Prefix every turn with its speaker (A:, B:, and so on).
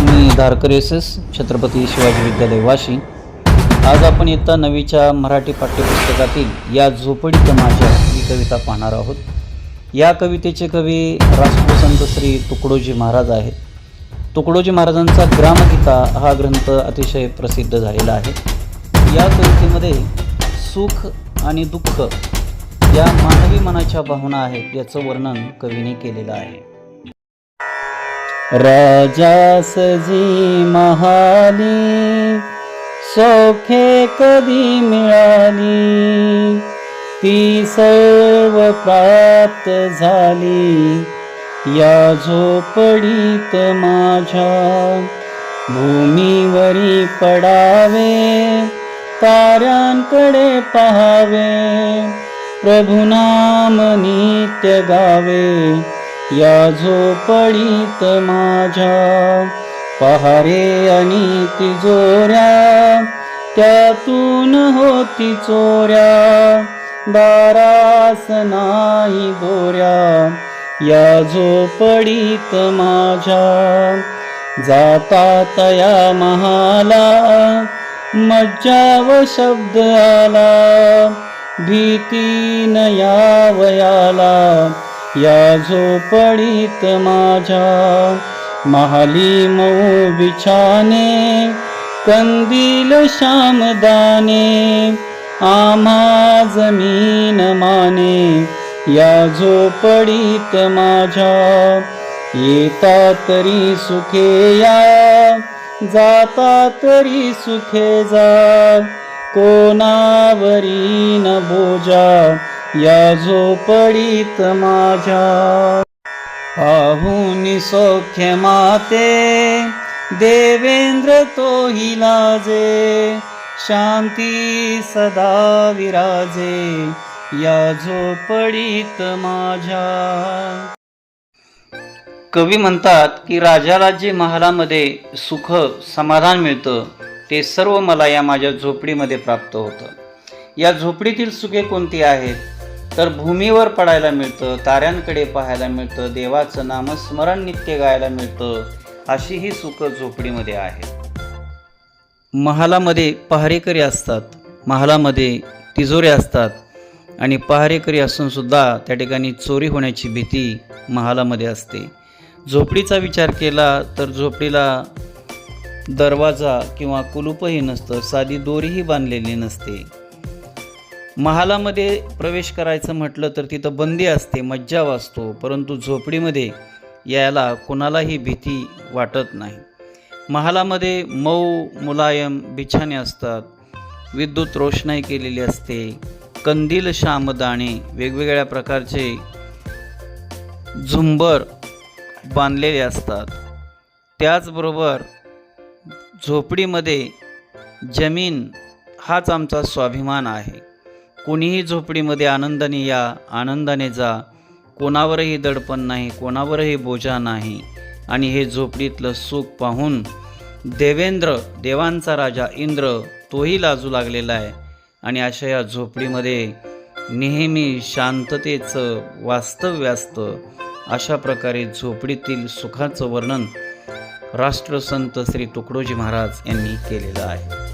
A: मी Dharkar S Chhatrapati Shivaji Vidyalaya Vashi. आज आपण इयत्ता 9वीच्या मराठी पाठ्यपुस्तकातील या झोपडीत माझ्या ही कविता पाहणार आहोत। या कवितेचे कवी राष्ट्रसंत श्री तुकडोजी महाराज आहेत। तुकडोजी महाराजांचा ग्रामगीता हा ग्रंथ अतिशय प्रसिद्ध झालेला आहे। या कवितेमध्ये सुख आणि दुःख या मानवी मनाच्या भावना आहेत याचं वर्णन कवीने केलेलं आहे। राजा सजी महाली सौखे कधी मिळाली, ती सर्व प्राप्त झाली या झोपडीत माझ्या। भूमीवरी पडावे ताऱ्यांकडे पहावे, प्रभुनाम नित्य गावे या झोपडीत माझ्या। पहारे आणि तिजोऱ्या त्यातून होती चोऱ्या, दारास नाही दोऱ्या या झोपडीत माझ्या। जातात या महाला मज्जा व शब्द आला, भीती न यावयाला या झोपडीत माझ्या। महाली मऊ बिछाने कंदील श्यामदाने, आम्हा जमीन माने या झोपडीत माझ्या। येता तरी सुखे या जाता तरी सुखे जा, कोणावरी न बोजा या झोपडीत माझ्या। पाहुनी सौख्य माते देवेंद्र तोही लाजे, शांती सदा विराजे या झोपडीत माझ्या। कवी म्हणतात की राजाला जे महालामध्ये सुख समाधान मिळतं ते सर्व मला या माझ्या झोपडीमध्ये प्राप्त होतं। या झोपडीतील सुखे कोणती आहेत तर भूमीवर पडायला मिळतं, ताऱ्यांकडे पाहायला मिळतं, देवाचं नामस्मरण नित्य गायला मिळतं, अशी ही सुख झोपडीमध्ये आहेत। महालामध्ये पहारेकरी असतात, महालामध्ये तिजोरे असतात आणि पहारेकरी असून सुद्धा त्या ठिकाणी चोरी होण्याची भीती महालामध्ये असते। झोपडीचा विचार केला तर झोपडीला दरवाजा किंवा कुलूपही नसतं, साधी दोरीही बांधलेली नसते। महालामध्ये प्रवेश करायचं म्हटलं तर तिथं बंदी असते, मज्जा वाजतो, परंतु झोपडीमध्ये यायला कोणालाही भीती वाटत नाही। महालामध्ये मऊ मुलायम बिछाने असतात, विद्युत रोषणाई केलेली असते, कंदील श्यामदाणे वेगवेगळ्या प्रकारचे झुंबर बांधलेले असतात। त्याचबरोबर झोपडीमध्ये जमीन हाच आमचा स्वाभिमान आहे। कोणीही झोपडीमध्ये आनंदाने या आनंदाने जा, कोणावरही दडपण नाही, कोणावरही बोजा नाही। आणि हे झोपडीतलं सुख पाहून देवेंद्र देवांचा राजा इंद्र तोही लाजू लागलेला आहे। आणि अशा या झोपडीमध्ये नेहमी शांततेचं वास्तव्य असतं। अशा प्रकारे झोपडीतील सुखाचं वर्णन राष्ट्रसंत श्री तुकडोजी महाराज यांनी केलेलं आहे।